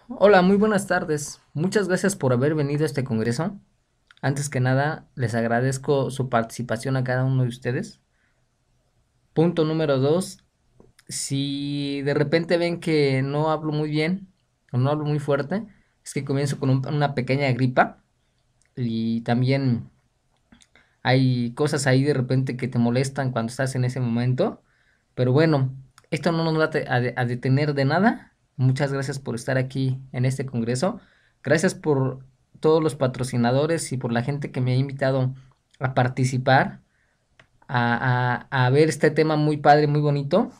Hola, muy buenas tardes. Muchas gracias por haber venido a este congreso. Antes que nada, les agradezco su participación a cada uno de ustedes. Punto número dos, si de repente ven que no hablo muy bien o no hablo muy fuerte, es que comienzo con una pequeña gripa y también hay cosas ahí de repente que te molestan cuando estás en ese momento. Pero bueno, esto no nos va a detener de nada. Muchas gracias por estar aquí en este congreso. Gracias por todos los patrocinadores y por la gente que me ha invitado a participar, a ver este tema muy padre, muy bonito.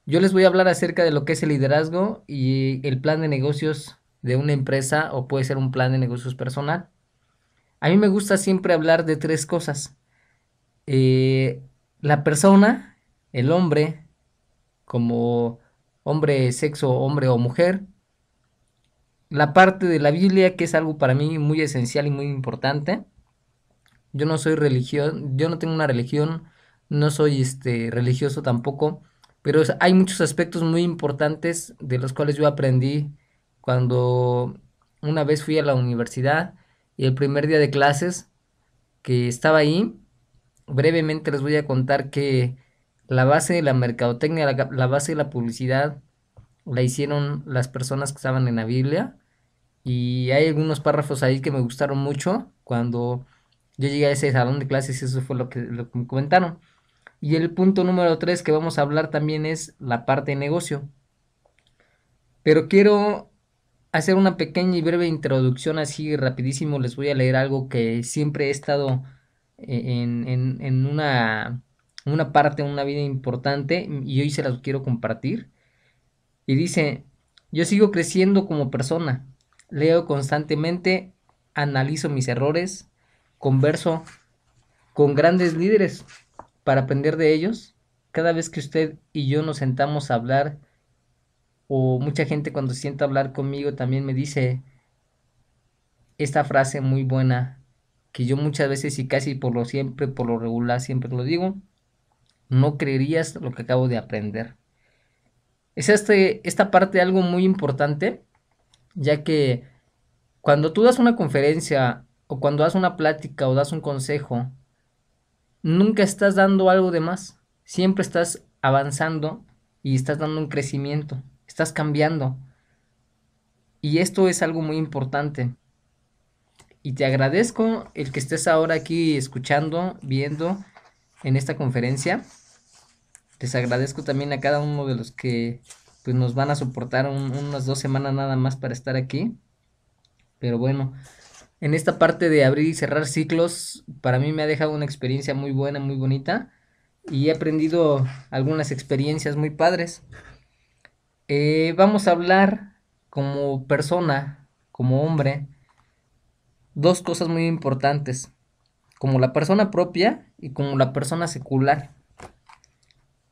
Yo les voy a hablar acerca de lo que es el liderazgo y el plan de negocios de una empresa o puede ser un plan de negocios personal. A mí me gusta siempre hablar de tres cosas. eh, la persona, el hombre, como hombre, sexo, hombre o mujer, la parte de la Biblia, que es algo para mí muy esencial y muy importante. Yo no soy religión, yo no tengo una religión, no soy religioso tampoco, pero hay muchos aspectos muy importantes de los cuales yo aprendí cuando una vez fui a la universidad y el primer día de clases que estaba ahí. Brevemente les voy a contar que la base de la mercadotecnia, la base de la publicidad, la hicieron las personas que estaban en la Biblia. Y hay algunos párrafos ahí que me gustaron mucho cuando yo llegué a ese salón de clases y eso fue lo que me comentaron. Y el punto número 3 que vamos a hablar también es la parte de negocio. Pero quiero hacer una pequeña y breve introducción así rapidísimo. Les voy a leer algo que siempre he estado en una parte, en una vida importante y hoy se las quiero compartir. Y dice, yo sigo creciendo como persona, leo constantemente, analizo mis errores, converso con grandes líderes para aprender de ellos. Cada vez que usted y yo nos sentamos a hablar, o mucha gente cuando se sienta a hablar conmigo también me dice esta frase muy buena, que yo muchas veces y casi por lo siempre, por lo regular siempre lo digo, no creerías lo que acabo de aprender. Es esta parte algo muy importante, ya que cuando tú das una conferencia o cuando das una plática o das un consejo, nunca estás dando algo de más, siempre estás avanzando y estás dando un crecimiento, estás cambiando. Y esto es algo muy importante. Y te agradezco el que estés ahora aquí escuchando, viendo en esta conferencia. Les agradezco también a cada uno de los que pues nos van a soportar unas 2 semanas nada más para estar aquí. Pero bueno, en esta parte de abrir y cerrar ciclos, para mí me ha dejado una experiencia muy buena, muy bonita. Y he aprendido algunas experiencias muy padres. Vamos a hablar como persona, como hombre, dos cosas muy importantes, como la persona propia y como la persona secular.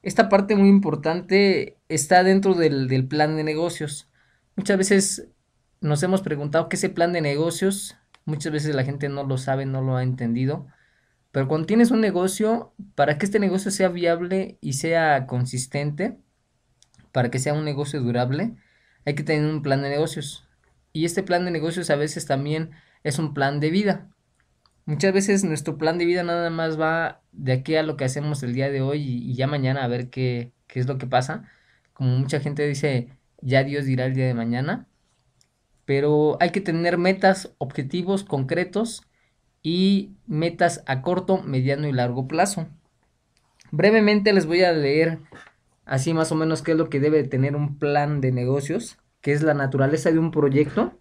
Esta parte muy importante está dentro del plan de negocios. Muchas veces nos hemos preguntado qué es el plan de negocios. Muchas veces la gente no lo sabe, no lo ha entendido. Pero cuando tienes un negocio, para que este negocio sea viable y sea consistente, para que sea un negocio durable, hay que tener un plan de negocios. Y este plan de negocios a veces también es un plan de vida. Muchas veces nuestro plan de vida nada más va de aquí a lo que hacemos el día de hoy y ya mañana a ver qué es lo que pasa. Como mucha gente dice, ya Dios dirá el día de mañana. Pero hay que tener metas, objetivos concretos y metas a corto, mediano y largo plazo. Brevemente les voy a leer así más o menos qué es lo que debe tener un plan de negocios, que es la naturaleza de un proyecto,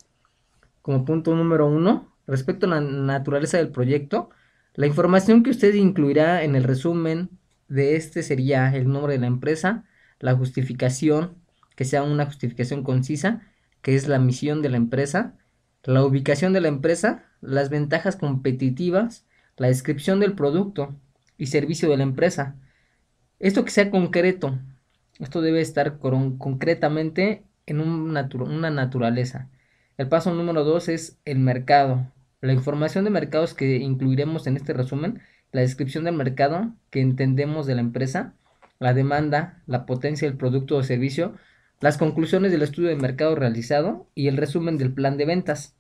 como punto número uno. Respecto a la naturaleza del proyecto, la información que usted incluirá en el resumen de este sería el nombre de la empresa, la justificación, que sea una justificación concisa, que es la misión de la empresa, la ubicación de la empresa, las ventajas competitivas, la descripción del producto y servicio de la empresa. Esto que sea concreto, esto debe estar concretamente en una naturaleza. El paso número 2 es el mercado. La información de mercados que incluiremos en este resumen, la descripción del mercado que entendemos de la empresa, la demanda, la potencia del producto o servicio, las conclusiones del estudio de mercado realizado y el resumen del plan de ventas.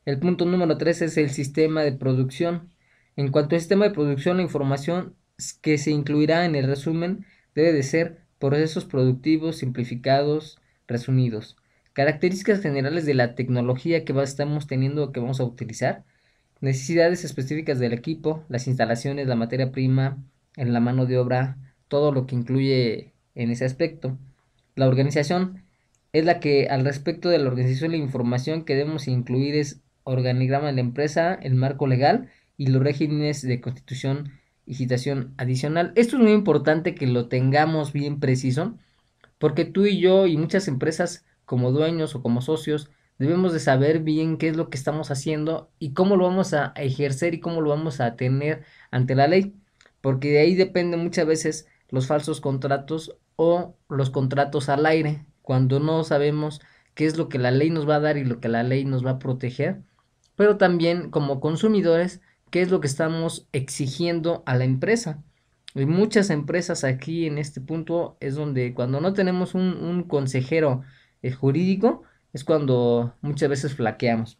El punto número 3 es el sistema de producción. En cuanto al sistema de producción, la información que se incluirá en el resumen debe de ser procesos productivos simplificados, resumidos, características generales de la tecnología que estamos teniendo o que vamos a utilizar, necesidades específicas del equipo, las instalaciones, la materia prima, en la mano de obra, todo lo que incluye en ese aspecto. La organización es la que al respecto de la organización la información que debemos incluir es organigrama de la empresa, el marco legal y los regímenes de constitución y citación adicional. Esto es muy importante que lo tengamos bien preciso porque tú y yo y muchas empresas como dueños o como socios debemos de saber bien qué es lo que estamos haciendo y cómo lo vamos a ejercer y cómo lo vamos a tener ante la ley, porque de ahí dependen muchas veces los falsos contratos o los contratos al aire, cuando no sabemos qué es lo que la ley nos va a dar y lo que la ley nos va a proteger, pero también como consumidores, qué es lo que estamos exigiendo a la empresa. Y muchas empresas aquí en este punto es donde cuando no tenemos un consejero jurídico es cuando muchas veces flaqueamos.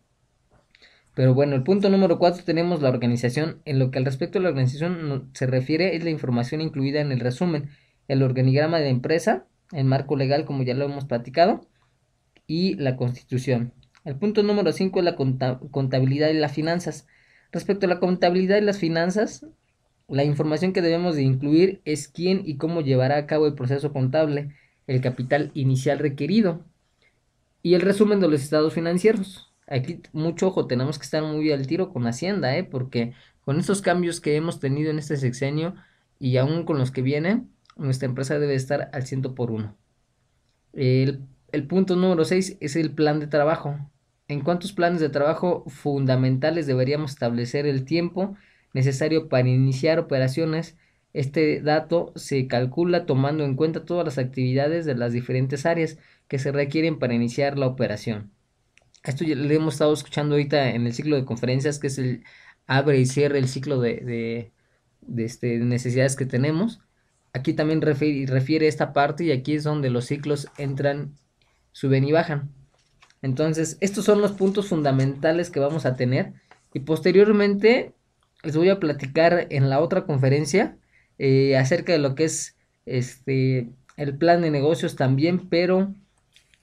Pero bueno, el punto número 4 tenemos la organización. En lo que al respecto de la organización se refiere es la información incluida en el resumen, el organigrama de la empresa, el marco legal como ya lo hemos platicado y la constitución. El punto número 5 es la contabilidad y las finanzas. Respecto a la contabilidad y las finanzas, la información que debemos de incluir es quién y cómo llevará a cabo el proceso contable, el capital inicial requerido y el resumen de los estados financieros. Aquí mucho ojo, tenemos que estar muy al tiro con Hacienda, porque con estos cambios que hemos tenido en este sexenio y aún con los que vienen, nuestra empresa debe estar al 100 por 1. El punto número 6 es el plan de trabajo. ¿En cuántos planes de trabajo fundamentales deberíamos establecer el tiempo necesario para iniciar operaciones? Este dato se calcula tomando en cuenta todas las actividades de las diferentes áreas que se requieren para iniciar la operación. Esto ya lo hemos estado escuchando ahorita en el ciclo de conferencias, que es el abre y cierre el ciclo de necesidades que tenemos. Aquí también refiere esta parte y aquí es donde los ciclos entran, suben y bajan. Entonces, estos son los puntos fundamentales que vamos a tener y posteriormente les voy a platicar en la otra conferencia acerca de lo que es el plan de negocios también, pero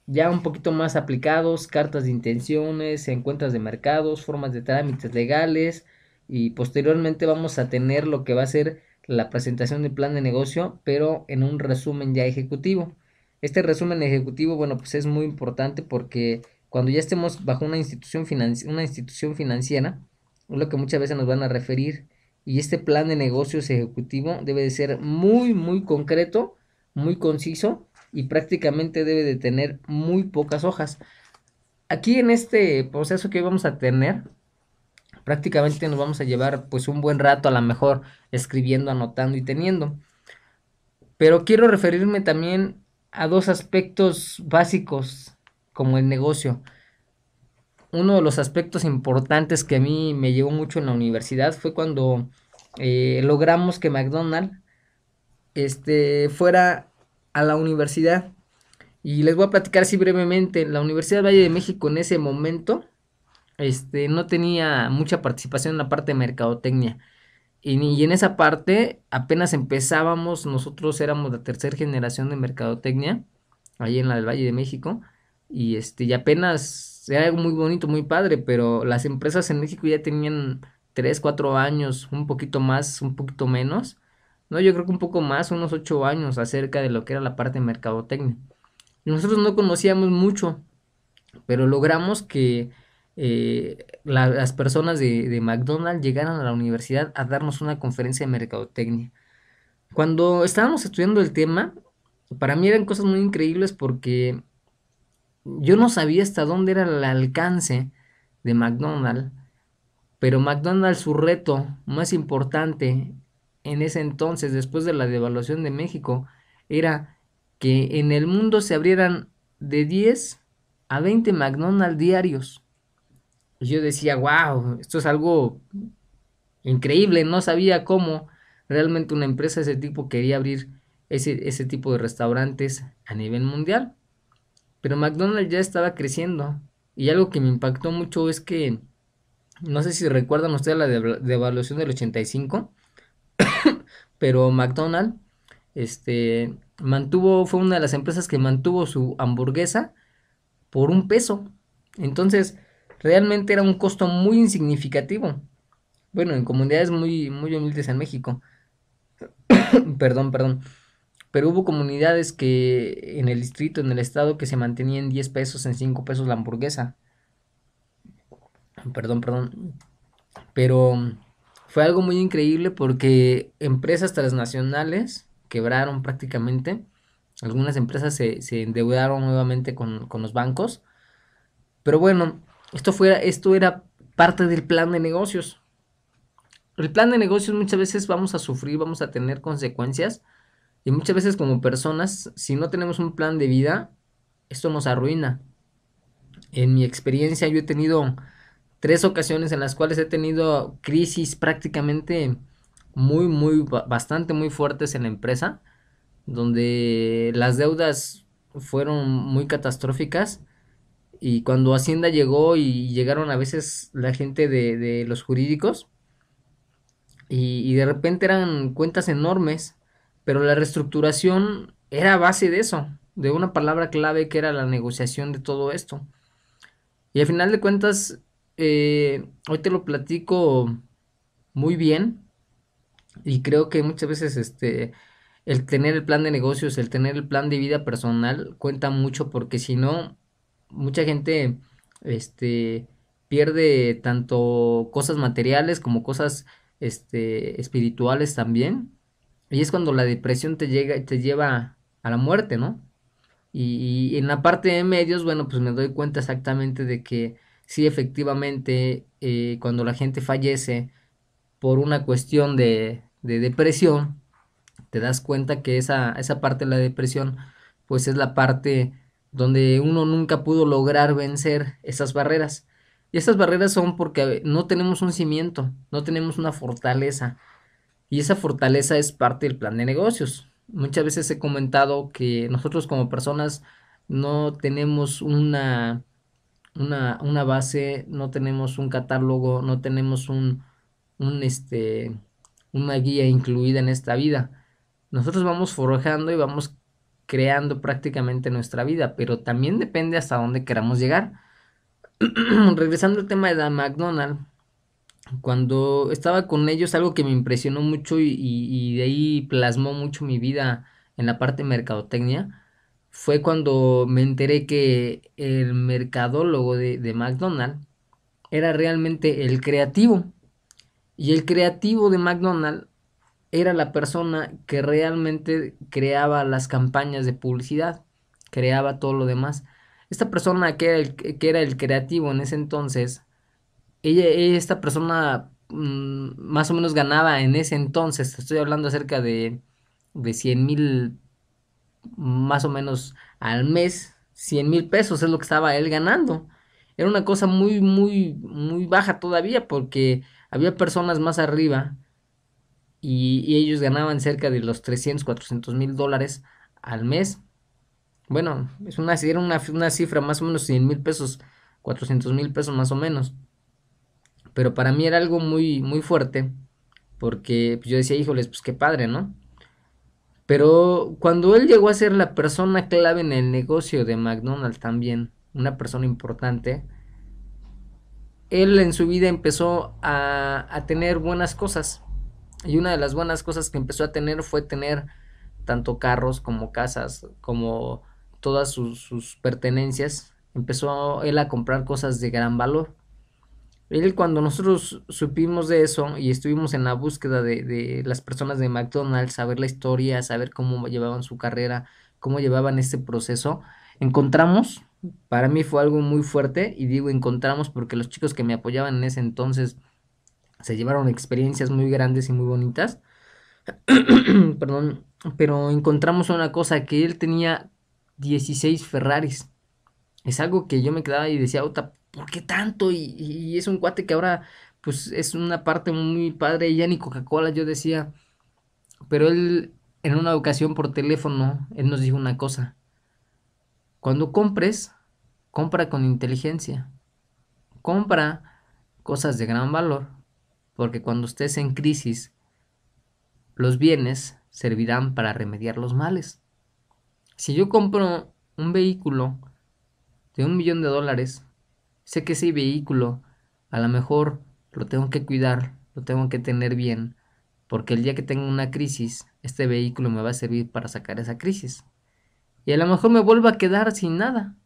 ya un poquito más aplicados, cartas de intenciones, encuentros de mercados, formas de trámites legales y posteriormente vamos a tener lo que va a ser la presentación del plan de negocio, pero en un resumen ya ejecutivo. Este resumen ejecutivo, bueno, pues es muy importante porque cuando ya estemos bajo una institución financiera, es lo que muchas veces nos van a referir y este plan de negocios ejecutivo debe de ser muy, muy concreto, muy conciso y prácticamente debe de tener muy pocas hojas. Aquí en este proceso que vamos a tener, prácticamente nos vamos a llevar pues un buen rato a lo mejor escribiendo, anotando y teniendo. Pero quiero referirme también a dos aspectos básicos como el negocio. Uno de los aspectos importantes que a mí me llevó mucho en la universidad fue cuando logramos que McDonald's fuera a la universidad. Y les voy a platicar así brevemente. La Universidad Valle de México en ese momento, no tenía mucha participación en la parte de mercadotecnia. Y en esa parte apenas empezábamos, nosotros éramos la tercera generación de mercadotecnia, ahí en la del Valle de México. Y apenas era algo muy bonito, muy padre, pero las empresas en México ya tenían 3 4 años, un poquito más, un poquito menos. No, yo creo que un poco más, unos 8 años acerca de lo que era la parte de mercadotecnia. Y nosotros no conocíamos mucho, pero logramos que las personas de McDonald's llegaran a la universidad a darnos una conferencia de mercadotecnia. Cuando estábamos estudiando el tema, para mí eran cosas muy increíbles porque yo no sabía hasta dónde era el alcance de McDonald's, pero McDonald's su reto más importante en ese entonces, después de la devaluación de México, era que en el mundo se abrieran de 10 a 20 McDonald's diarios. Y yo decía, wow, esto es algo increíble, no sabía cómo realmente una empresa de ese tipo quería abrir ese tipo de restaurantes a nivel mundial. Pero McDonald's ya estaba creciendo. Y algo que me impactó mucho es que, no sé si recuerdan ustedes la devaluación del 85, pero McDonald's, fue una de las empresas que mantuvo su hamburguesa por 1 peso. Entonces, realmente era un costo muy insignificativo. Bueno, en comunidades muy, muy humildes en México. Perdón, perdón. Pero hubo comunidades que en el distrito, en el estado, que se mantenían 10 pesos, en 5 pesos la hamburguesa. Perdón, perdón. Pero fue algo muy increíble porque empresas transnacionales quebraron prácticamente. Algunas empresas se endeudaron nuevamente con los bancos. Pero bueno, esto era parte del plan de negocios. El plan de negocios muchas veces vamos a sufrir, vamos a tener consecuencias. Y muchas veces como personas, si no tenemos un plan de vida, esto nos arruina. En mi experiencia yo he tenido 3 ocasiones en las cuales he tenido crisis prácticamente bastante muy fuertes en la empresa, donde las deudas fueron muy catastróficas y cuando Hacienda llegó y llegaron a veces la gente de los jurídicos y de repente eran cuentas enormes, pero la reestructuración era a base de eso, de una palabra clave que era la negociación de todo esto. Y al final de cuentas, hoy te lo platico muy bien y creo que muchas veces el tener el plan de negocios, el tener el plan de vida personal cuenta mucho porque si no, mucha gente este, pierde tanto cosas materiales como cosas espirituales también. Y es cuando la depresión te lleva a la muerte, ¿no? Y en la parte de medios, bueno, pues me doy cuenta exactamente de que sí, efectivamente, cuando la gente fallece por una cuestión de depresión, te das cuenta que esa parte de la depresión, pues es la parte donde uno nunca pudo lograr vencer esas barreras. Y esas barreras son porque no tenemos un cimiento, no tenemos una fortaleza. Y esa fortaleza es parte del plan de negocios. Muchas veces he comentado que nosotros como personas no tenemos una base, no tenemos un catálogo, no tenemos un, este, una guía incluida en esta vida. Nosotros vamos forjando y vamos creando prácticamente nuestra vida, pero también depende hasta dónde queramos llegar. Regresando al tema de la McDonald's, cuando estaba con ellos, algo que me impresionó mucho y de ahí plasmó mucho mi vida en la parte de mercadotecnia, fue cuando me enteré que el mercadólogo de McDonald's era realmente el creativo. Y el creativo de McDonald's era la persona que realmente creaba las campañas de publicidad, creaba todo lo demás. Esta persona que era el creativo en ese entonces, esta persona más o menos ganaba en ese entonces, estoy hablando acerca de 100,000 más o menos al mes, 100,000 pesos es lo que estaba él ganando. Era una cosa muy, muy, muy baja todavía porque había personas más arriba y ellos ganaban cerca de los 300,000, 400,000 dólares al mes. Bueno, era una cifra más o menos 100,000 pesos, 400,000 pesos más o menos. Pero para mí era algo muy, muy fuerte porque pues, yo decía, híjoles, pues qué padre, ¿no? Pero cuando él llegó a ser la persona clave en el negocio de McDonald's también, una persona importante, él en su vida empezó a tener buenas cosas. Y una de las buenas cosas que empezó a tener fue tener tanto carros como casas, como todas sus pertenencias. Empezó él a comprar cosas de gran valor. Él, cuando nosotros supimos de eso y estuvimos en la búsqueda de las personas de McDonald's, saber la historia, saber cómo llevaban su carrera, cómo llevaban este proceso, encontramos, para mí fue algo muy fuerte, y digo encontramos porque los chicos que me apoyaban en ese entonces se llevaron experiencias muy grandes y muy bonitas, perdón, pero encontramos una cosa, que él tenía 16 Ferraris. Es algo que yo me quedaba y decía, "Ota, ¿por qué tanto?" Y es un cuate que ahora, pues, es una parte muy padre, y ya ni Coca-Cola, yo decía, pero él en una ocasión por teléfono, él nos dijo una cosa: cuando compres, compra con inteligencia, compra cosas de gran valor, porque cuando estés en crisis, los bienes servirán para remediar los males. Si yo compro un vehículo de $1 millón, sé que ese vehículo a lo mejor lo tengo que cuidar, lo tengo que tener bien, porque el día que tenga una crisis, este vehículo me va a servir para sacar esa crisis. Y a lo mejor me vuelvo a quedar sin nada,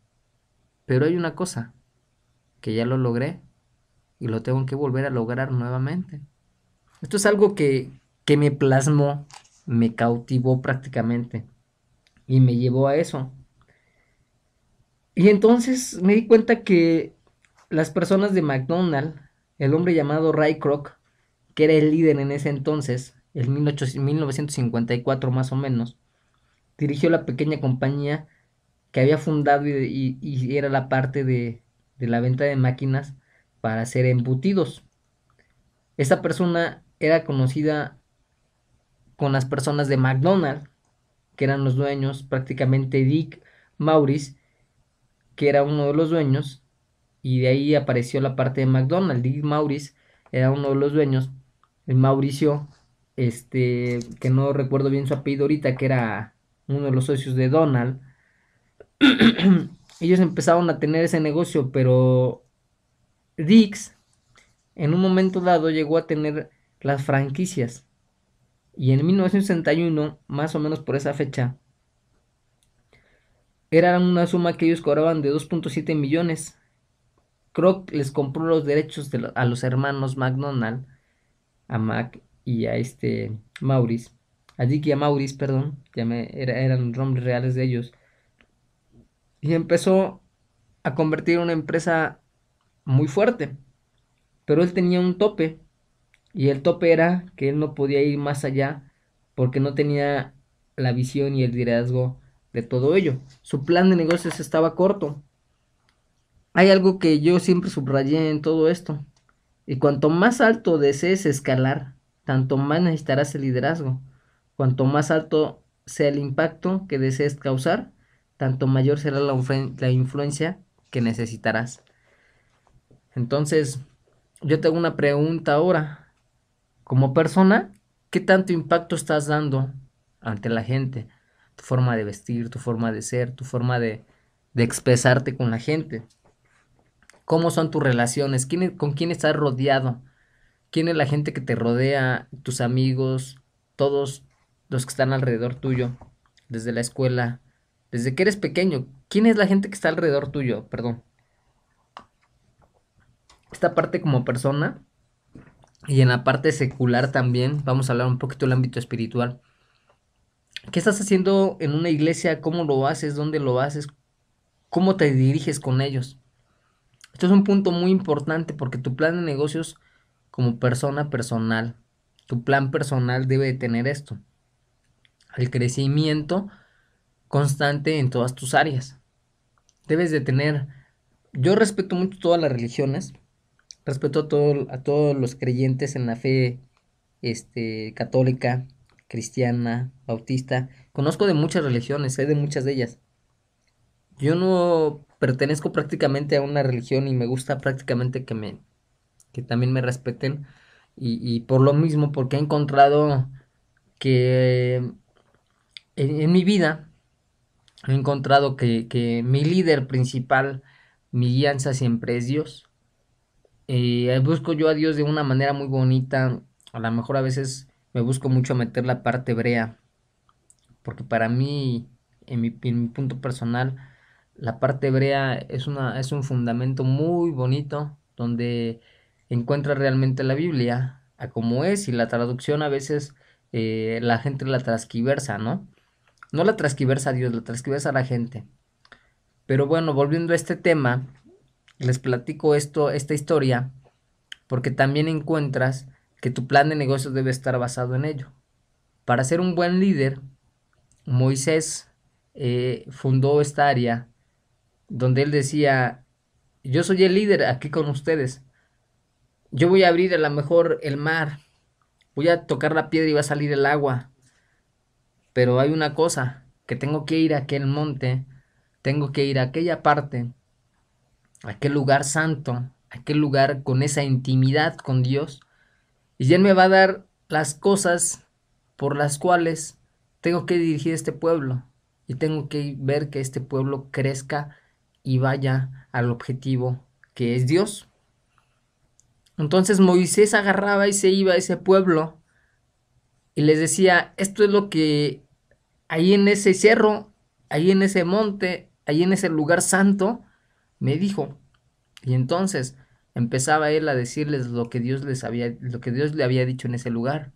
pero hay una cosa, que ya lo logré y lo tengo que volver a lograr nuevamente. Esto es algo que me plasmó, me cautivó prácticamente y me llevó a eso. Y entonces me di cuenta que las personas de McDonald's, el hombre llamado Ray Kroc, que era el líder en ese entonces, en 1954 más o menos, dirigió la pequeña compañía que había fundado y era la parte de la venta de máquinas para hacer embutidos. Esta persona era conocida con las personas de McDonald's, que eran los dueños, prácticamente Dick Maurice, que era uno de los dueños, y de ahí apareció la parte de McDonald's. Dick Maurice era uno de los dueños, el Mauricio, que no recuerdo bien su apellido ahorita, que era uno de los socios de Donald. Ellos empezaron a tener ese negocio, pero Dix en un momento dado llegó a tener las franquicias. Y en 1961, más o menos por esa fecha, era una suma que ellos cobraban de 2.7 millones. Kroc les compró los derechos a los hermanos McDonald, a Mac y a Maurice, a Dick y a Maurice, perdón, eran los nombres reales de ellos, y empezó a convertir una empresa muy fuerte, pero él tenía un tope, y el tope era que él no podía ir más allá porque no tenía la visión y el liderazgo de todo ello. Su plan de negocios estaba corto. Hay algo que yo siempre subrayé en todo esto: y cuanto más alto desees escalar, tanto más necesitarás el liderazgo. Cuanto más alto sea el impacto que desees causar, tanto mayor será la influencia que necesitarás. Entonces, yo te hago una pregunta ahora. Como persona, ¿qué tanto impacto estás dando ante la gente? Tu forma de vestir, tu forma de ser, tu forma de expresarte con la gente. ¿Cómo son tus relaciones? ¿Con quién estás rodeado? ¿Quién es la gente que te rodea? Tus amigos, todos los que están alrededor tuyo, desde la escuela, desde que eres pequeño. ¿Quién es la gente que está alrededor tuyo? Perdón. Esta parte como persona y en la parte secular también, vamos a hablar un poquito del ámbito espiritual. ¿Qué estás haciendo en una iglesia? ¿Cómo lo haces? ¿Dónde lo haces? ¿Cómo te diriges con ellos? Esto es un punto muy importante porque tu plan de negocios como persona personal, tu plan personal debe de tener esto: el crecimiento constante en todas tus áreas. Debes de tener, yo respeto mucho todas las religiones, respeto a todos los creyentes en la fe católica, cristiana, bautista. Conozco de muchas religiones, sé de muchas de ellas. Yo no pertenezco prácticamente a una religión y me gusta prácticamente que también me respeten, y por lo mismo, porque he encontrado que en mi vida he encontrado que mi líder principal, mi guianza siempre es Dios. Busco yo a Dios de una manera muy bonita. A lo mejor a veces me busco mucho meter la parte hebrea, porque para mí, en mi punto personal, la parte hebrea es un fundamento muy bonito donde encuentras realmente la Biblia a como es, y la traducción a veces la gente la transquiversa, ¿no? No la transquiversa a Dios, la transquiversa a la gente. Pero bueno, volviendo a este tema, les platico esta historia, porque también encuentras que tu plan de negocios debe estar basado en ello. Para ser un buen líder, Moisés fundó esta área donde él decía: yo soy el líder aquí con ustedes. Yo voy a abrir a lo mejor el mar, voy a tocar la piedra y va a salir el agua. pero hay una cosa, que tengo que ir a aquel monte, tengo que ir a aquella parte, a aquel lugar santo, a aquel lugar con esa intimidad con Dios, y Él me va a dar las cosas por las cuales tengo que dirigir este pueblo, y tengo que ver que este pueblo crezca y vaya al objetivo que es Dios. Entonces Moisés agarraba y se iba a ese pueblo y les decía, esto es lo que ahí en ese cerro, ahí en ese monte, ahí en ese lugar santo, me dijo. Y entonces empezaba él a decirles lo que Dios les había, lo que Dios le había dicho en ese lugar.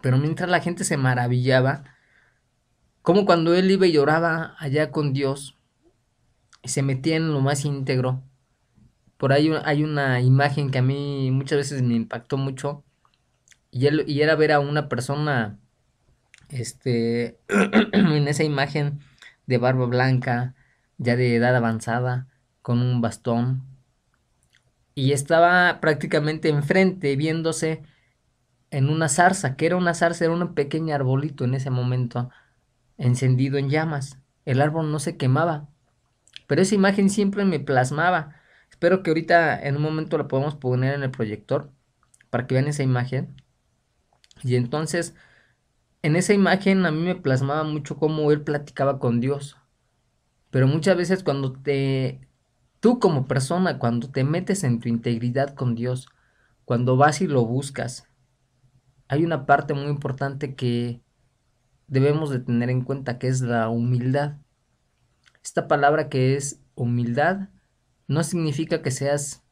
Pero mientras la gente se maravillaba, como cuando él iba y lloraba allá con Dios y se metía en lo más íntegro. Por ahí hay una imagen que a mí muchas veces me impactó mucho y era ver a una persona en esa imagen de barba blanca, ya de edad avanzada, con un bastón, y estaba prácticamente enfrente viéndose en una zarza, que era una zarza, era un pequeño arbolito en ese momento, encendido en llamas. El árbol no se quemaba, pero esa imagen siempre me plasmaba. Espero que ahorita en un momento la podamos poner en el proyector para que vean esa imagen. Y entonces, en esa imagen a mí me plasmaba mucho cómo él platicaba con Dios. Pero muchas veces tú como persona, cuando te metes en tu integridad con Dios, cuando vas y lo buscas, hay una parte muy importante que debemos de tener en cuenta, que es la humildad. Esta palabra que es humildad no significa que seas,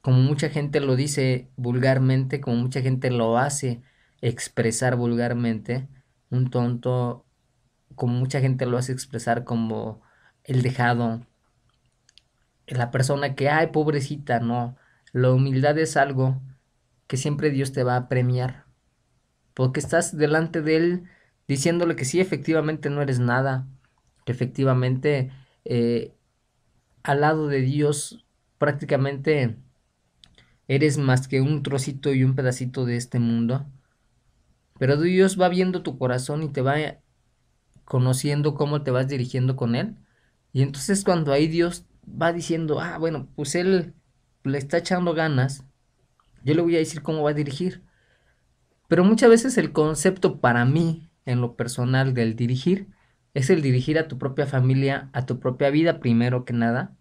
como mucha gente lo dice vulgarmente, como mucha gente lo hace expresar vulgarmente, un tonto, como mucha gente lo hace expresar como el dejado, la persona que, ay, pobrecita, no. La humildad es algo que siempre Dios te va a premiar, porque estás delante de Él diciéndole que sí, efectivamente no eres nada, que efectivamente eh, al lado de Dios prácticamente eres más que un trocito y un pedacito de este mundo, pero Dios va viendo tu corazón y te va conociendo cómo te vas dirigiendo con Él, y entonces cuando ahí Dios va diciendo, ah, bueno, pues Él le está echando ganas, yo le voy a decir cómo va a dirigir. Pero muchas veces el concepto para mí, en lo personal, del dirigir, es el dirigir a tu propia familia, a tu propia vida primero que nada,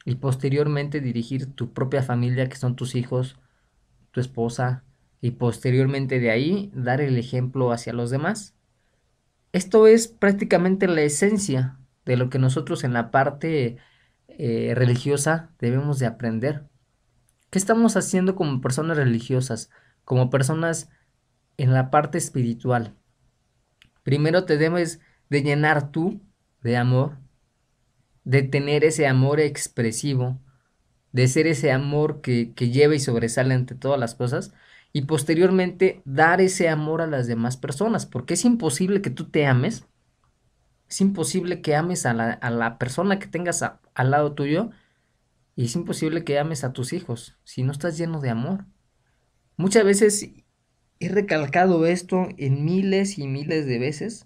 y posteriormente dirigir tu propia familia, que son tus hijos, tu esposa, y posteriormente de ahí dar el ejemplo hacia los demás. Esto es prácticamente la esencia de lo que nosotros en la parte religiosa debemos de aprender. ¿Qué estamos haciendo como personas religiosas? Como personas en la parte espiritual. Primero te debes de llenar tú de amor, de tener ese amor expresivo, de ser ese amor que lleva y sobresale ante todas las cosas, y posteriormente dar ese amor a las demás personas, porque es imposible que tú te ames, es imposible que ames a la persona que tengas al lado tuyo, y es imposible que ames a tus hijos si no estás lleno de amor. Muchas veces he recalcado esto en miles y miles de veces.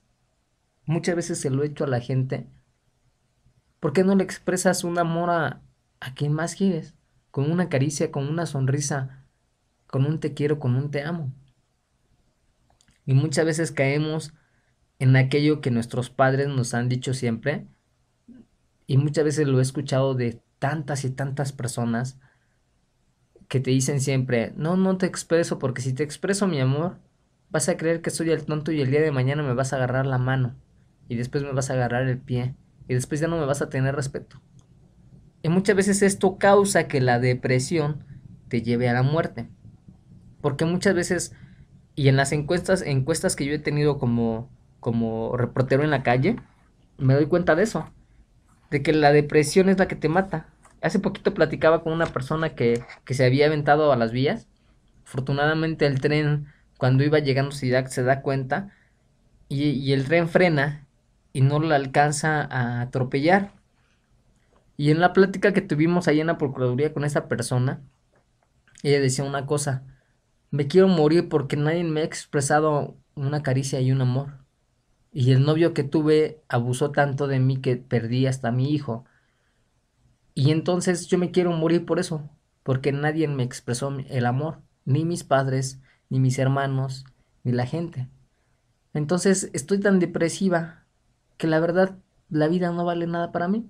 Muchas veces se lo he hecho a la gente. ¿Por qué no le expresas un amor a quien más quieres? Con una caricia, con una sonrisa, con un te quiero, con un te amo. Y muchas veces caemos en aquello que nuestros padres nos han dicho siempre. Y muchas veces lo he escuchado de tantas y tantas personas que te dicen siempre, no, no te expreso porque si te expreso mi amor, vas a creer que soy el tonto y el día de mañana me vas a agarrar la mano y después me vas a agarrar el pie y después ya no me vas a tener respeto. Y muchas veces esto causa que la depresión te lleve a la muerte. Porque muchas veces, y en las encuestas que yo he tenido como reportero en la calle, me doy cuenta de eso, de que la depresión es la que te mata. Hace poquito platicaba con una persona que se había aventado a las vías. Afortunadamente el tren, cuando iba llegando se da cuenta y el tren frena y no la alcanza a atropellar. Y en la plática que tuvimos ahí en la Procuraduría con esa persona, ella decía una cosa, me quiero morir porque nadie me ha expresado una caricia y un amor. Y el novio que tuve abusó tanto de mí que perdí hasta a mi hijo. Y entonces yo me quiero morir por eso, porque nadie me expresó el amor, ni mis padres, ni mis hermanos, ni la gente. Entonces estoy tan depresiva que la verdad la vida no vale nada para mí.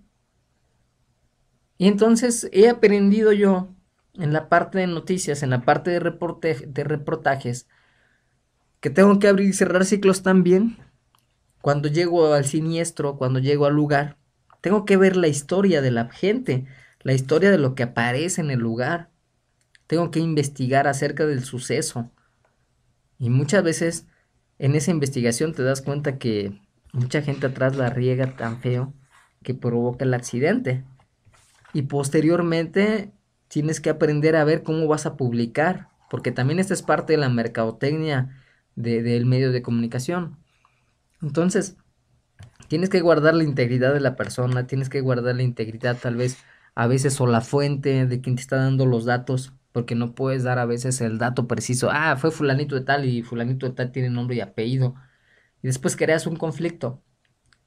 Y entonces he aprendido yo en la parte de noticias, en la parte de reportajes, que tengo que abrir y cerrar ciclos también. Cuando llego al siniestro, cuando llego al lugar, tengo que ver la historia de la gente, la historia de lo que aparece en el lugar. Tengo que investigar acerca del suceso. Y muchas veces en esa investigación te das cuenta que mucha gente atrás la riega tan feo que provoca el accidente. Y posteriormente tienes que aprender a ver cómo vas a publicar, porque también esta es parte de la mercadotecnia del medio de comunicación. Entonces, tienes que guardar la integridad de la persona, tienes que guardar la integridad tal vez a veces o la fuente de quien te está dando los datos, porque no puedes dar a veces el dato preciso. Ah, fue fulanito de tal y fulanito de tal tiene nombre y apellido. Y después creas un conflicto.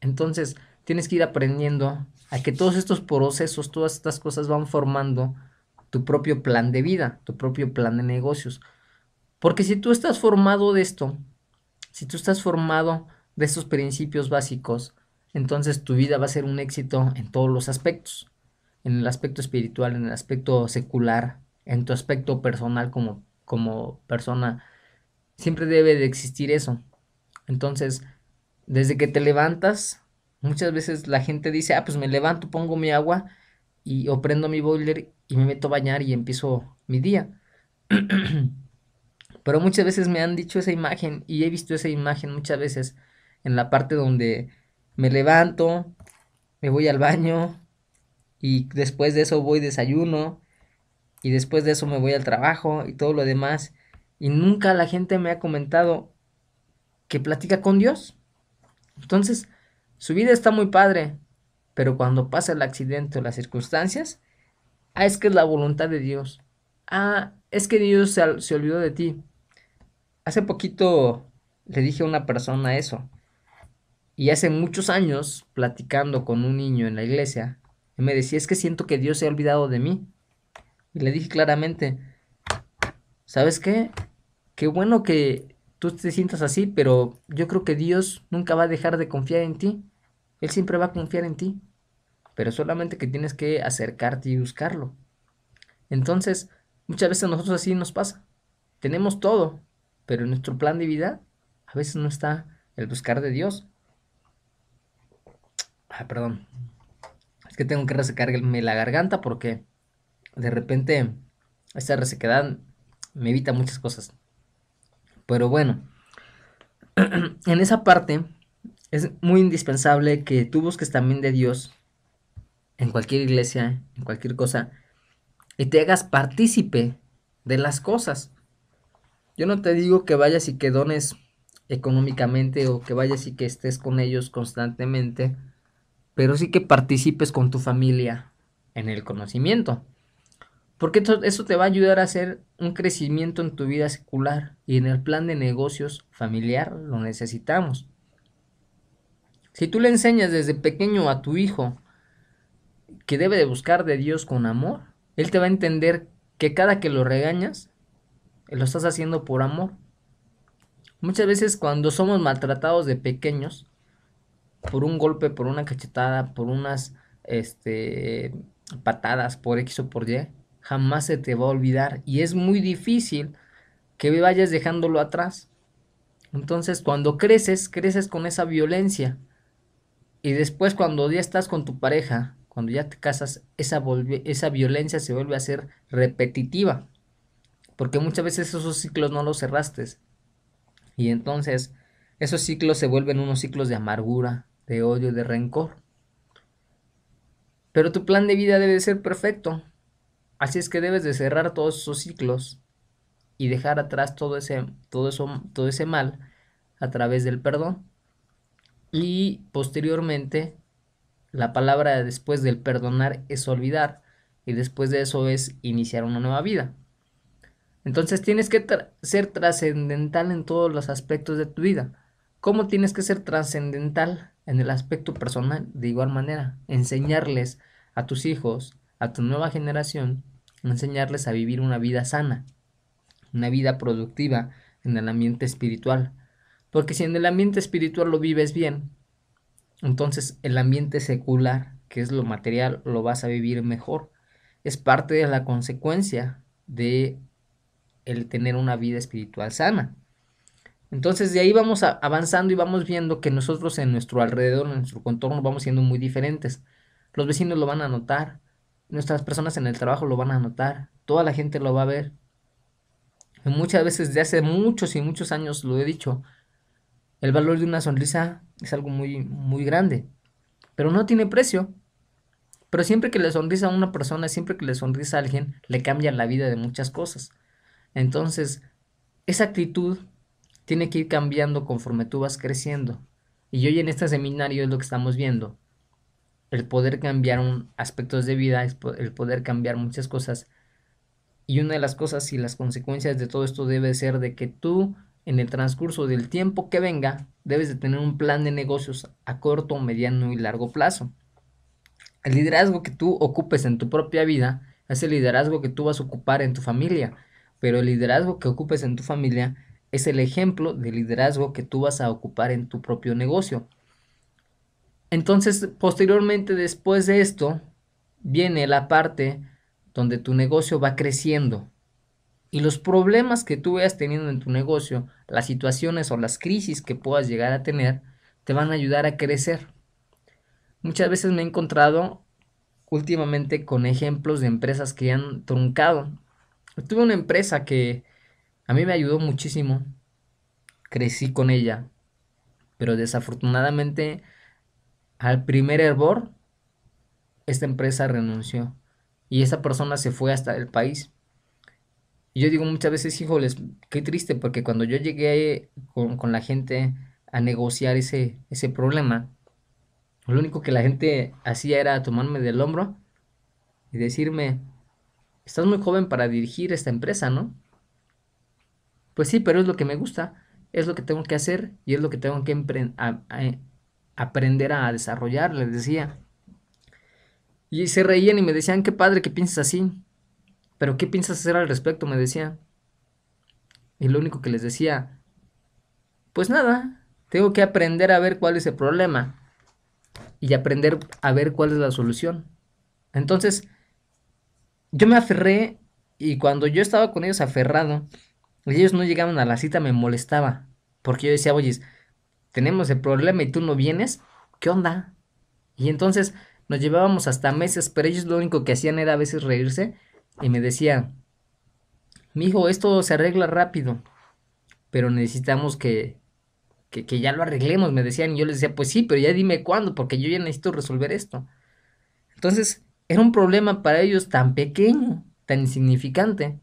Entonces, tienes que ir aprendiendo a que todos estos procesos, todas estas cosas van formando tu propio plan de vida, tu propio plan de negocios. Porque si tú estás formado de esto, si tú estás formado de estos principios básicos, entonces tu vida va a ser un éxito en todos los aspectos. En el aspecto espiritual, en el aspecto secular, en tu aspecto personal como persona. Siempre debe de existir eso. Entonces, desde que te levantas, muchas veces la gente dice, ah, pues me levanto, pongo mi agua y o prendo mi boiler y me meto a bañar y empiezo mi día. Pero muchas veces me han dicho esa imagen y he visto esa imagen muchas veces en la parte donde me levanto, me voy al baño y después de eso voy desayuno y después de eso me voy al trabajo y todo lo demás. Y nunca la gente me ha comentado que platica con Dios. Entonces, su vida está muy padre, pero cuando pasa el accidente o las circunstancias, ah, es que es la voluntad de Dios. Ah, es que Dios se olvidó de ti. Hace poquito le dije a una persona eso, y hace muchos años, platicando con un niño en la iglesia, él me decía, es que siento que Dios se ha olvidado de mí. Y le dije claramente, ¿sabes qué? Qué bueno que tú te sientas así, pero yo creo que Dios nunca va a dejar de confiar en ti. Él siempre va a confiar en ti, pero solamente que tienes que acercarte y buscarlo. Entonces, muchas veces a nosotros así nos pasa. Tenemos todo, pero en nuestro plan de vida a veces no está el buscar de Dios. Ah, perdón. Es que tengo que resecarme la garganta porque de repente esta resequedad me evita muchas cosas. Pero bueno, en esa parte es muy indispensable que tú busques también de Dios en cualquier iglesia, en cualquier cosa, y te hagas partícipe de las cosas. Yo no te digo que vayas y que dones económicamente o que vayas y que estés con ellos constantemente, pero sí que participes con tu familia en el conocimiento. Porque eso te va a ayudar a hacer un crecimiento en tu vida secular y en el plan de negocios familiar lo necesitamos. Si tú le enseñas desde pequeño a tu hijo que debe de buscar de Dios con amor, él te va a entender que cada que lo regañas, lo estás haciendo por amor. Muchas veces cuando somos maltratados de pequeños, por un golpe, por una cachetada, por unas este, patadas, por X o por Y, jamás se te va a olvidar. Y es muy difícil que vayas dejándolo atrás. Entonces, cuando creces, creces con esa violencia. Y después, cuando ya estás con tu pareja, cuando ya te casas, esa violencia se vuelve a ser repetitiva. Porque muchas veces esos ciclos no los cerraste. Y entonces esos ciclos se vuelven unos ciclos de amargura, de odio, de rencor. Pero tu plan de vida debe ser perfecto. Así es que debes de cerrar todos esos ciclos y dejar atrás todo ese mal a través del perdón. Y posteriormente, la palabra después del perdonar es olvidar. Y después de eso es iniciar una nueva vida. Entonces tienes que ser trascendental en todos los aspectos de tu vida. ¿Cómo tienes que ser trascendental en el aspecto personal? De igual manera, enseñarles a tus hijos, a tu nueva generación, enseñarles a vivir una vida sana, una vida productiva en el ambiente espiritual. Porque si en el ambiente espiritual lo vives bien, entonces el ambiente secular, que es lo material, lo vas a vivir mejor. Es parte de la consecuencia de el tener una vida espiritual sana. Entonces de ahí vamos avanzando y vamos viendo que nosotros en nuestro alrededor, en nuestro contorno, vamos siendo muy diferentes. Los vecinos lo van a notar, nuestras personas en el trabajo lo van a notar, toda la gente lo va a ver. Y muchas veces, de hace muchos y muchos años, lo he dicho, el valor de una sonrisa es algo muy, muy grande, pero no tiene precio. Pero siempre que le sonrisa a una persona, siempre que le sonrisa a alguien, le cambia la vida de muchas cosas. Entonces, esa actitud tiene que ir cambiando conforme tú vas creciendo. Y hoy en este seminario es lo que estamos viendo. El poder cambiar aspectos de vida, el poder cambiar muchas cosas. Y una de las cosas y las consecuencias de todo esto debe ser de que tú, en el transcurso del tiempo que venga, debes de tener un plan de negocios a corto, mediano y largo plazo. El liderazgo que tú ocupes en tu propia vida es el liderazgo que tú vas a ocupar en tu familia, pero el liderazgo que ocupes en tu familia es el ejemplo de liderazgo que tú vas a ocupar en tu propio negocio. Entonces, posteriormente, después de esto, viene la parte donde tu negocio va creciendo y los problemas que tú vayas teniendo en tu negocio, las situaciones o las crisis que puedas llegar a tener, te van a ayudar a crecer. Muchas veces me he encontrado últimamente con ejemplos de empresas que han truncado. Tuve una empresa que a mí me ayudó muchísimo, crecí con ella, pero desafortunadamente al primer hervor esta empresa renunció y esa persona se fue hasta el país. Y yo digo muchas veces, híjoles, qué triste, porque cuando yo llegué con la gente a negociar ese problema, lo único que la gente hacía era tomarme del hombro y decirme, estás muy joven para dirigir esta empresa, ¿no? Pues sí, pero es lo que me gusta, es lo que tengo que hacer y es lo que tengo que aprender a desarrollar, les decía. Y se reían y me decían, qué padre que piensas así, pero ¿qué piensas hacer al respecto? Me decían. Y lo único que les decía, pues nada, tengo que aprender a ver cuál es el problema y aprender a ver cuál es la solución. Entonces, yo me aferré y cuando yo estaba con ellos aferrado, y ellos no llegaban a la cita, me molestaba, porque yo decía, oye, tenemos el problema y tú no vienes, ¿qué onda? Y entonces nos llevábamos hasta meses, pero ellos lo único que hacían era a veces reírse y me decían, mijo, esto se arregla rápido, pero necesitamos que ya lo arreglemos, me decían, y yo les decía, pues sí, pero ya dime cuándo, porque yo ya necesito resolver esto. Entonces, era un problema para ellos tan pequeño, tan insignificante,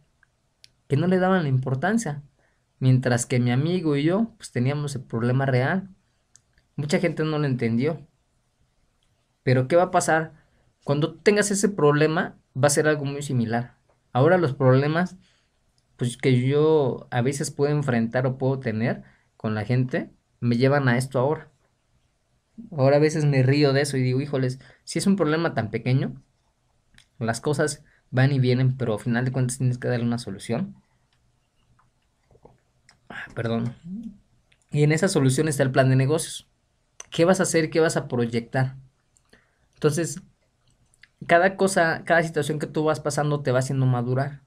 que no le daban la importancia, mientras que mi amigo y yo, pues teníamos el problema real. Mucha gente no lo entendió. Pero ¿qué va a pasar? Cuando tú tengas ese problema, va a ser algo muy similar. Ahora los problemas, pues que yo a veces puedo enfrentar o puedo tener con la gente, me llevan a esto ahora. Ahora a veces me río de eso y digo, híjoles, si es un problema tan pequeño, las cosas van y vienen, pero al final de cuentas tienes que darle una solución. Perdón. Y en esa solución está el plan de negocios. ¿Qué vas a hacer? ¿Qué vas a proyectar? Entonces, cada cosa, cada situación que tú vas pasando te va haciendo madurar.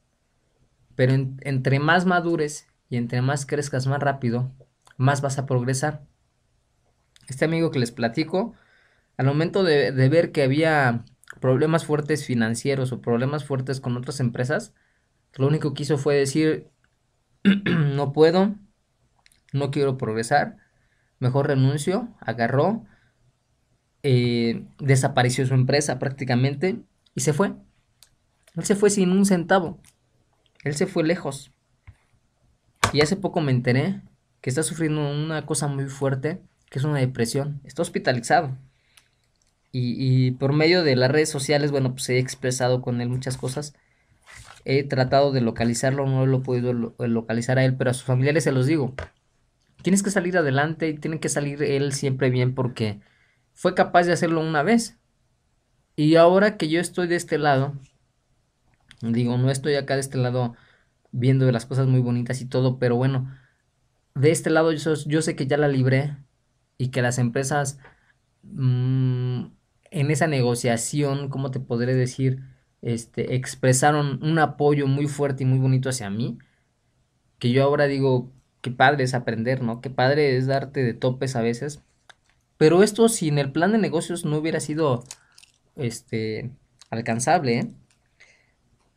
Pero entre más madures y entre más crezcas más rápido, más vas a progresar. Este amigo que les platico, al momento de ver que había problemas fuertes financieros o problemas fuertes con otras empresas, lo único que hizo fue decir, no puedo, no quiero progresar, mejor renuncio, agarró, desapareció su empresa prácticamente y se fue. Él se fue sin un centavo, él se fue lejos. Y hace poco me enteré que está sufriendo una cosa muy fuerte, que es una depresión. Está hospitalizado. Y por medio de las redes sociales, bueno, pues he expresado con él muchas cosas. He tratado de localizarlo, no lo he podido localizar a él, pero a sus familiares se los digo. tienes que salir adelante y tiene que salir él siempre bien porque fue capaz de hacerlo una vez. Y ahora que yo estoy de este lado, digo, no estoy acá de este lado viendo las cosas muy bonitas y todo, pero bueno, de este lado yo sé que ya la libré y que las empresas mm, en esa negociación, ¿cómo te podré decir? Expresaron un apoyo muy fuerte y muy bonito hacia mí, que yo ahora digo, qué padre es aprender, ¿no? Qué padre es darte de topes a veces. Pero esto sin el plan de negocios no hubiera sido, este, alcanzable, ¿eh?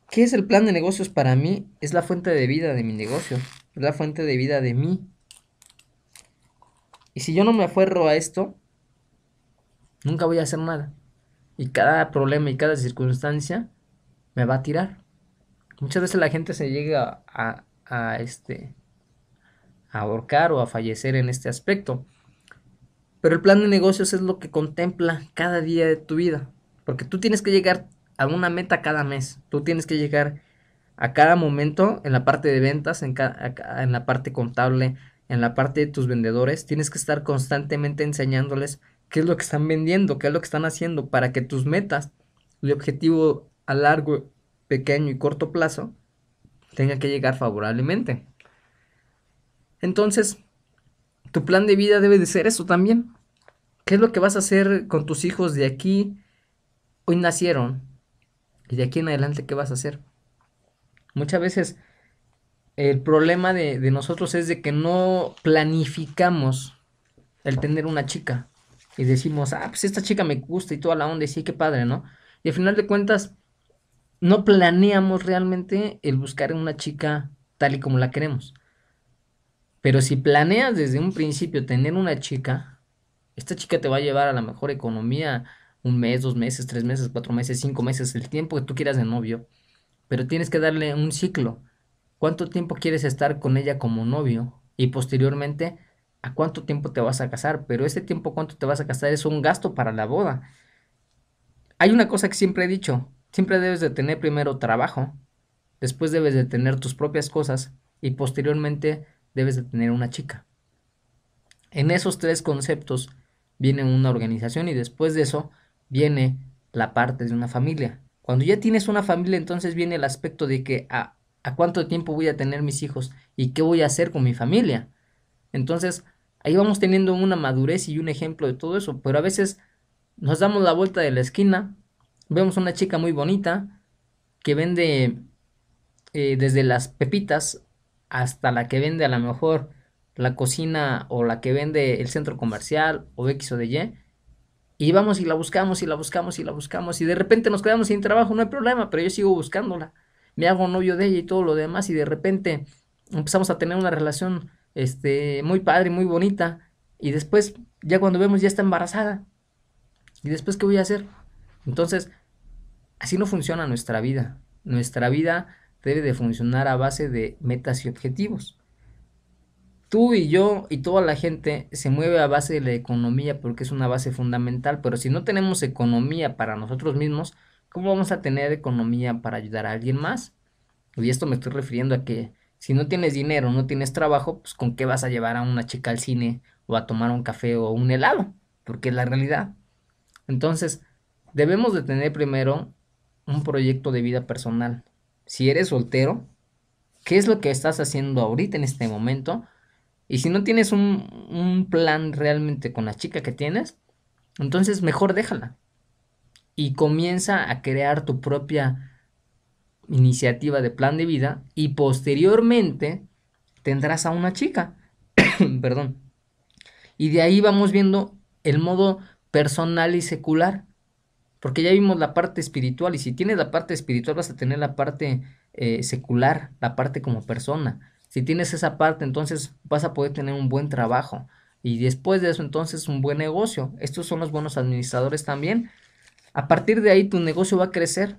¿Qué es el plan de negocios para mí? Es la fuente de vida de mi negocio, es la fuente de vida de mí. Y si yo no me aferro a esto, nunca voy a hacer nada. Y cada problema y cada circunstancia me va a tirar. Muchas veces la gente se llega a ahorcar o a fallecer en este aspecto. Pero el plan de negocios es lo que contempla cada día de tu vida. Porque tú tienes que llegar a una meta cada mes. Tú tienes que llegar a cada momento en la parte de ventas, en la parte contable, en la parte de tus vendedores. Tienes que estar constantemente enseñándoles qué es lo que están vendiendo, qué es lo que están haciendo para que tus metas y objetivo a largo, pequeño y corto plazo tengan que llegar favorablemente. Entonces, tu plan de vida debe de ser eso también. ¿Qué es lo que vas a hacer con tus hijos de aquí? Hoy nacieron. Y de aquí en adelante, ¿qué vas a hacer? Muchas veces el problema de nosotros es de que no planificamos el tener una chica. Y decimos, ah, pues esta chica me gusta y toda la onda, y sí, qué padre, ¿no? Y al final de cuentas, no planeamos realmente el buscar una chica tal y como la queremos. Pero si planeas desde un principio tener una chica, esta chica te va a llevar a la mejor economía un mes, 2 meses, 3 meses, 4 meses, 5 meses, el tiempo que tú quieras de novio. Pero tienes que darle un ciclo. ¿Cuánto tiempo quieres estar con ella como novio? Y posteriormente, ¿a cuánto tiempo te vas a casar? Pero ese tiempo, ¿cuánto te vas a casar? Es un gasto para la boda. Hay una cosa que siempre he dicho, siempre debes de tener primero trabajo, después debes de tener tus propias cosas y posteriormente debes de tener una chica. En esos tres conceptos viene una organización y después de eso viene la parte de una familia. Cuando ya tienes una familia, entonces viene el aspecto de que a cuánto tiempo voy a tener mis hijos y qué voy a hacer con mi familia. Entonces, ahí vamos teniendo una madurez y un ejemplo de todo eso, pero a veces nos damos la vuelta de la esquina, vemos una chica muy bonita que vende desde las pepitas hasta la que vende a lo mejor la cocina o la que vende el centro comercial o X o de y vamos y la buscamos y la buscamos y la buscamos y de repente nos quedamos sin trabajo, no hay problema, pero yo sigo buscándola, me hago novio de ella y todo lo demás y de repente empezamos a tener una relación muy padre, muy bonita y después ya cuando vemos ya está embarazada y después ¿qué voy a hacer? Entonces, así no funciona nuestra vida. Nuestra vida debe de funcionar a base de metas y objetivos. Tú y yo y toda la gente se mueve a base de la economía porque es una base fundamental, pero si no tenemos economía para nosotros mismos, ¿cómo vamos a tener economía para ayudar a alguien más? Y esto me estoy refiriendo a que si no tienes dinero, no tienes trabajo, pues con qué vas a llevar a una chica al cine o a tomar un café o un helado, porque es la realidad. Entonces, debemos de tener primero un proyecto de vida personal. Si eres soltero, ¿qué es lo que estás haciendo ahorita en este momento? Y si no tienes un plan realmente con la chica que tienes, entonces mejor déjala y comienza a crear tu propia iniciativa de plan de vida y posteriormente tendrás a una chica. Perdón. Y de ahí vamos viendo el modo personal y secular. Porque ya vimos la parte espiritual y si tienes la parte espiritual vas a tener la parte secular, la parte como persona. Si tienes esa parte, entonces vas a poder tener un buen trabajo y después de eso entonces un buen negocio. Estos son los buenos administradores también. A partir de ahí tu negocio va a crecer,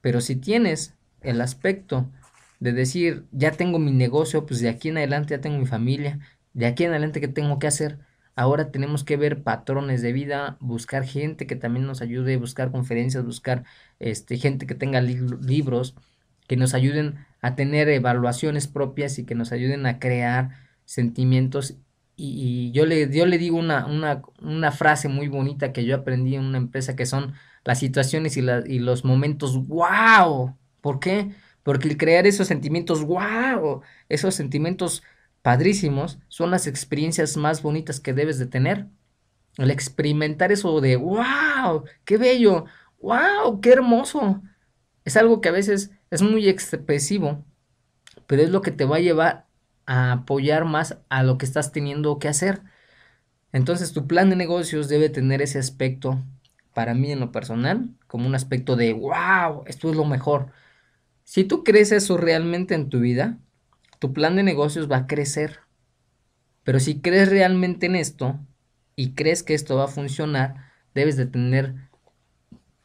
pero si tienes el aspecto de decir, ya tengo mi negocio, pues de aquí en adelante ya tengo mi familia, de aquí en adelante, ¿qué tengo que hacer? Ahora tenemos que ver patrones de vida, buscar gente que también nos ayude, buscar conferencias, buscar gente que tenga libros, que nos ayuden a tener evaluaciones propias y que nos ayuden a crear. sentimientos. Y yo le digo una frase muy bonita que yo aprendí en una empresa, que son las situaciones y los momentos wow. ¿Por qué? Porque el crear esos sentimientos wow, esos sentimientos padrísimos, son las experiencias más bonitas que debes de tener. El experimentar eso de wow, qué bello, wow, qué hermoso. Es algo que a veces es muy expresivo, pero es lo que te va a llevar a apoyar más a lo que estás teniendo que hacer. Entonces tu plan de negocios debe tener ese aspecto, para mí en lo personal, como un aspecto de wow, esto es lo mejor. Si tú crees eso realmente en tu vida, tu plan de negocios va a crecer. Pero si crees realmente en esto y crees que esto va a funcionar, debes de tener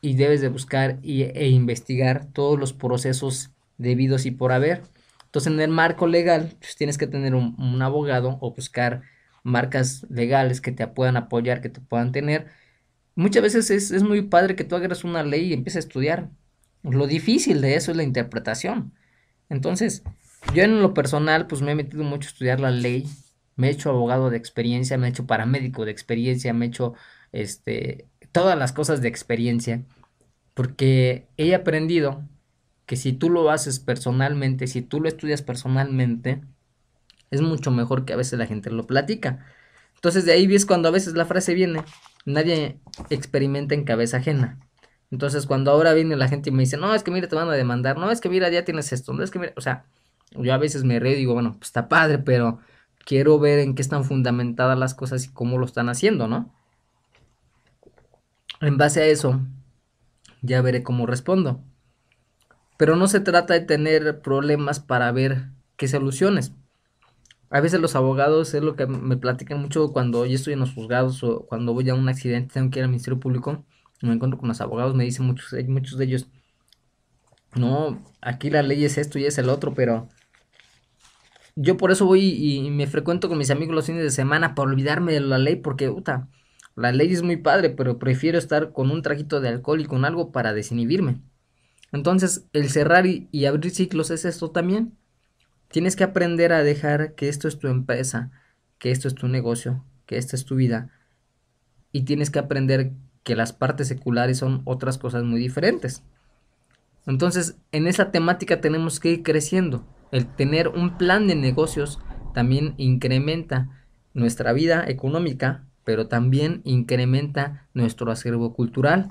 y debes de buscar e investigar todos los procesos debidos y por haber. Entonces, en el marco legal, pues tienes que tener un abogado o buscar marcas legales que te puedan apoyar, que te puedan tener. Muchas veces es muy padre que tú agarres una ley y empieces a estudiar. Lo difícil de eso es la interpretación. Entonces, yo en lo personal, pues me he metido mucho a estudiar la ley. Me he hecho abogado de experiencia, me he hecho paramédico de experiencia, me he hecho todas las cosas de experiencia. Porque he aprendido que si tú lo haces personalmente, si tú lo estudias personalmente, es mucho mejor que a veces la gente lo platica. Entonces de ahí ves cuando a veces la frase viene, nadie experimenta en cabeza ajena. Entonces cuando ahora viene la gente y me dice, no, es que mira, te van a demandar, no, es que mira, ya tienes esto, no, es que mira, o sea, yo a veces me río y digo, bueno, pues está padre, pero quiero ver en qué están fundamentadas las cosas y cómo lo están haciendo, ¿no? En base a eso, ya veré cómo respondo. Pero no se trata de tener problemas para ver qué soluciones. A veces los abogados es lo que me platican mucho cuando yo estoy en los juzgados o cuando voy a un accidente, tengo que ir al Ministerio Público, me encuentro con los abogados, me dicen muchos de ellos, no, aquí la ley es esto y es el otro, pero yo por eso voy y me frecuento con mis amigos los fines de semana para olvidarme de la ley, porque puta, la ley es muy padre, pero prefiero estar con un traguito de alcohol y con algo para desinhibirme. Entonces, el cerrar y abrir ciclos es esto también. Tienes que aprender a dejar que esto es tu empresa, que esto es tu negocio, que esta es tu vida. Y tienes que aprender que las partes seculares son otras cosas muy diferentes. Entonces, en esa temática tenemos que ir creciendo. El tener un plan de negocios también incrementa nuestra vida económica, pero también incrementa nuestro acervo cultural.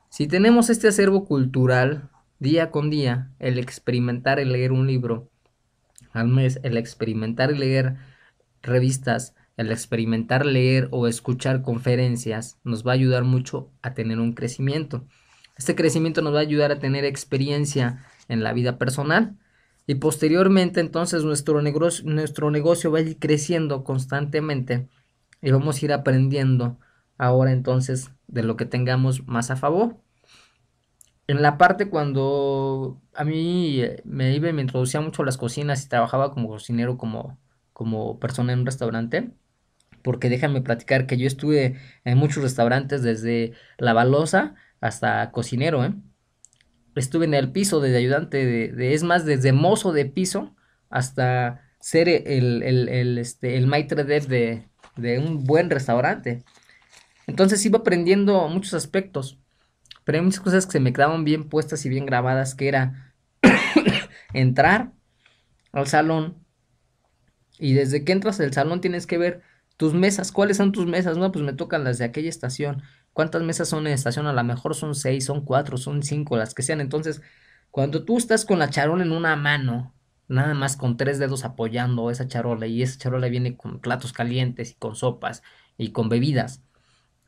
Si tenemos este acervo cultural día con día, el experimentar, el leer un libro al mes, el experimentar y leer revistas, el experimentar, leer o escuchar conferencias nos va a ayudar mucho a tener un crecimiento. Este crecimiento nos va a ayudar a tener experiencia en la vida personal y posteriormente entonces nuestro negocio va a ir creciendo constantemente y vamos a ir aprendiendo ahora entonces de lo que tengamos más a favor. En la parte cuando a mí me iba y me introducía mucho a las cocinas y trabajaba como cocinero, como persona en un restaurante, porque déjame platicar que yo estuve en muchos restaurantes desde la balosa hasta cocinero, ¿eh? Estuve en el piso de ayudante, es más, desde mozo de piso hasta ser el maitre d' de un buen restaurante. Entonces iba aprendiendo muchos aspectos. Pero hay muchas cosas que se me quedaban bien puestas y bien grabadas, que era entrar al salón y desde que entras al salón tienes que ver tus mesas. ¿Cuáles son tus mesas? No, pues me tocan las de aquella estación. ¿Cuántas mesas son en estación? A lo mejor son 6, son 4, son 5, las que sean. Entonces, cuando tú estás con la charola en una mano, nada más con 3 dedos apoyando esa charola y esa charola viene con platos calientes y con sopas y con bebidas,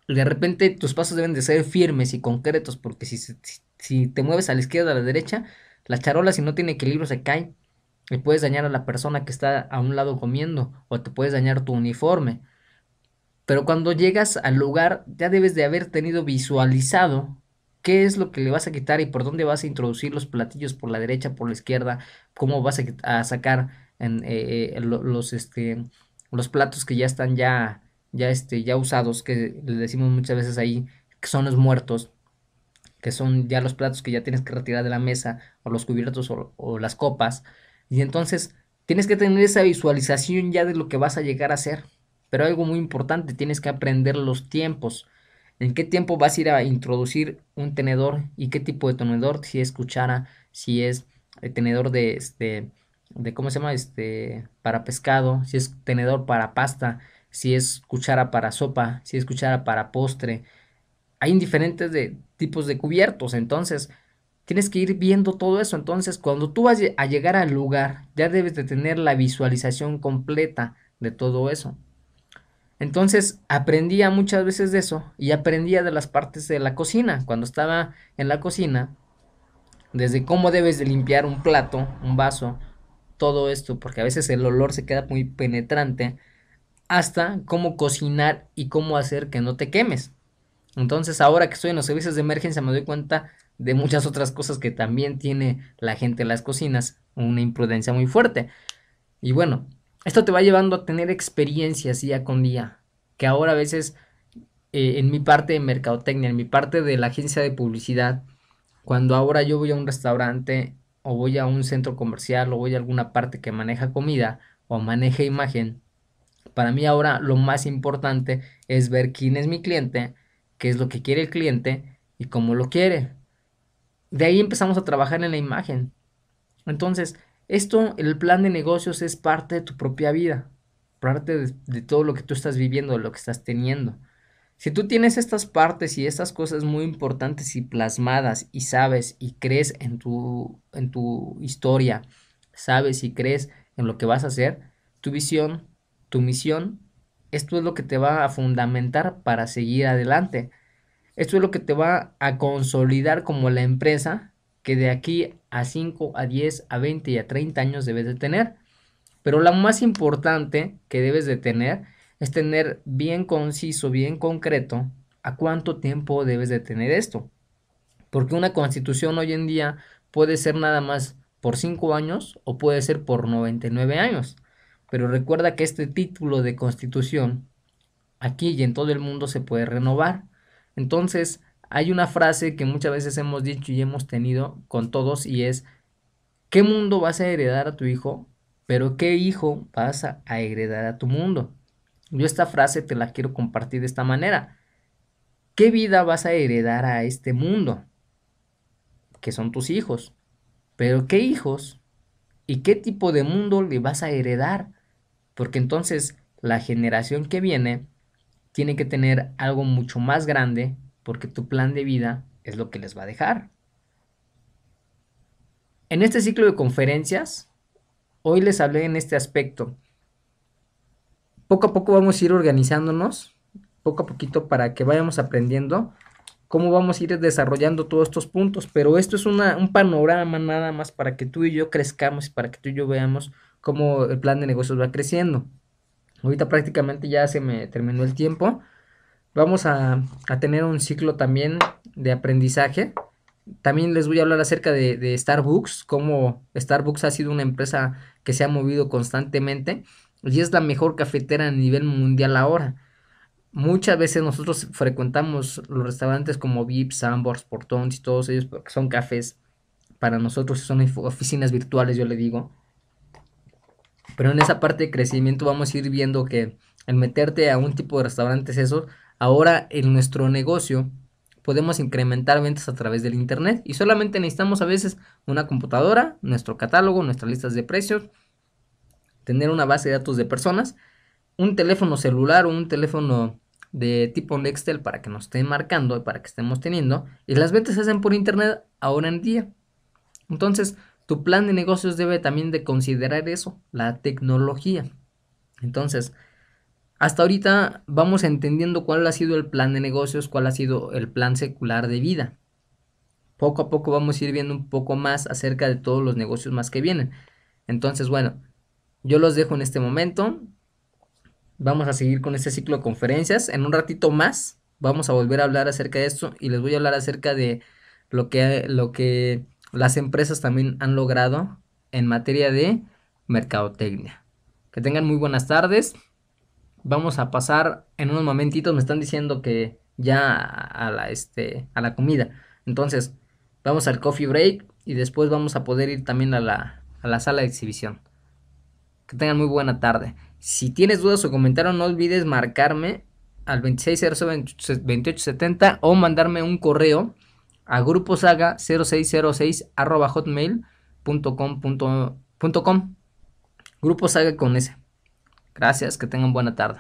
de repente tus pasos deben de ser firmes y concretos, porque si te mueves a la izquierda o a la derecha, la charola, si no tiene equilibrio, se cae y puedes dañar a la persona que está a un lado comiendo o te puedes dañar tu uniforme. Pero cuando llegas al lugar ya debes de haber tenido visualizado qué es lo que le vas a quitar y por dónde vas a introducir los platillos, por la derecha, por la izquierda, cómo vas a sacar los platos que ya están ya usados, que le decimos muchas veces ahí que son los muertos, que son ya los platos que ya tienes que retirar de la mesa, o los cubiertos o las copas. Y entonces Tienes que tener esa visualización ya de lo que vas a llegar a hacer. Pero algo muy importante, tienes que aprender los tiempos. ¿En qué tiempo vas a ir a introducir un tenedor y qué tipo de tenedor? Si es cuchara, si es tenedor de ¿cómo se llama? Para pescado, si es tenedor para pasta, si es cuchara para sopa, si es cuchara para postre. Hay diferentes tipos de cubiertos, entonces tienes que ir viendo todo eso. Entonces, cuando tú vas a llegar al lugar, ya debes de tener la visualización completa de todo eso. Entonces, aprendía muchas veces de eso y aprendía de las partes de la cocina. Cuando estaba en la cocina, desde cómo debes de limpiar un plato, un vaso, todo esto, porque a veces el olor se queda muy penetrante, hasta cómo cocinar y cómo hacer que no te quemes. Entonces, ahora que estoy en los servicios de emergencia, me doy cuenta de muchas otras cosas que también tiene la gente en las cocinas, una imprudencia muy fuerte. Y bueno, esto te va llevando a tener experiencias día con día, que ahora a veces en mi parte de mercadotecnia, en mi parte de la agencia de publicidad, cuando ahora yo voy a un restaurante o voy a un centro comercial o voy a alguna parte que maneja comida o maneja imagen, para mí ahora lo más importante es ver quién es mi cliente, qué es lo que quiere el cliente y cómo lo quiere. De ahí empezamos a trabajar en la imagen. Entonces, esto, el plan de negocios es parte de tu propia vida, parte de todo lo que tú estás viviendo, de lo que estás teniendo. Si tú tienes estas partes y estas cosas muy importantes y plasmadas y sabes y crees en tu historia, sabes y crees en lo que vas a hacer, tu visión, tu misión, esto es lo que te va a fundamentar para seguir adelante. Esto es lo que te va a consolidar como la empresa que de aquí a 5 a 10 a 20 y a 30 años debes de tener. Pero lo más importante que debes de tener es tener bien conciso, bien concreto a cuánto tiempo debes de tener esto. Porque una constitución hoy en día puede ser nada más por 5 años o puede ser por 99 años. Pero recuerda que este título de constitución aquí y en todo el mundo se puede renovar. Entonces, hay una frase que muchas veces hemos dicho y hemos tenido con todos y es, ¿qué mundo vas a heredar a tu hijo? Pero ¿qué hijo vas a heredar a tu mundo? Yo esta frase te la quiero compartir de esta manera. ¿Qué vida vas a heredar a este mundo? Que son tus hijos. Pero ¿qué hijos y qué tipo de mundo le vas a heredar? Porque entonces la generación que viene tiene que tener algo mucho más grande porque tu plan de vida es lo que les va a dejar. En este ciclo de conferencias, hoy les hablé en este aspecto. Poco a poco vamos a ir organizándonos, poco a poquito para que vayamos aprendiendo cómo vamos a ir desarrollando todos estos puntos. Pero esto es un panorama nada más para que tú y yo crezcamos y para que tú y yo veamos cómo el plan de negocios va creciendo. Ahorita prácticamente ya se me terminó el tiempo. Vamos a tener un ciclo también de aprendizaje. También les voy a hablar acerca de Starbucks, cómo Starbucks ha sido una empresa que se ha movido constantemente y es la mejor cafetera a nivel mundial ahora. Muchas veces nosotros frecuentamos los restaurantes como Vips, Sambors, Portons y todos ellos porque son cafés. Para nosotros son oficinas virtuales, yo le digo. Pero en esa parte de crecimiento vamos a ir viendo que el meterte a un tipo de restaurantes esos, ahora en nuestro negocio podemos incrementar ventas a través del internet y solamente necesitamos a veces una computadora, nuestro catálogo, nuestras listas de precios, tener una base de datos de personas, un teléfono celular o un teléfono de tipo Nextel para que nos estén marcando, para que estemos teniendo, y las ventas se hacen por internet ahora en día. Entonces, tu plan de negocios debe también de considerar eso, la tecnología. Entonces, hasta ahorita vamos entendiendo cuál ha sido el plan de negocios, cuál ha sido el plan secular de vida. Poco a poco vamos a ir viendo un poco más acerca de todos los negocios más que vienen. Entonces, bueno, yo los dejo en este momento. Vamos a seguir con este ciclo de conferencias. En un ratito más vamos a volver a hablar acerca de esto y les voy a hablar acerca de lo que las empresas también han logrado en materia de mercadotecnia. Que tengan muy buenas tardes. Vamos a pasar en unos momentitos. Me están diciendo que ya a la comida. Entonces, vamos al coffee break y después vamos a poder ir también a la sala de exhibición. Que tengan muy buena tarde. Si tienes dudas o comentarios, no olvides marcarme al 26002870 o mandarme un correo a gruposaga0606@hotmail.com. Grupo Saga con ese. Gracias, que tengan buena tarde.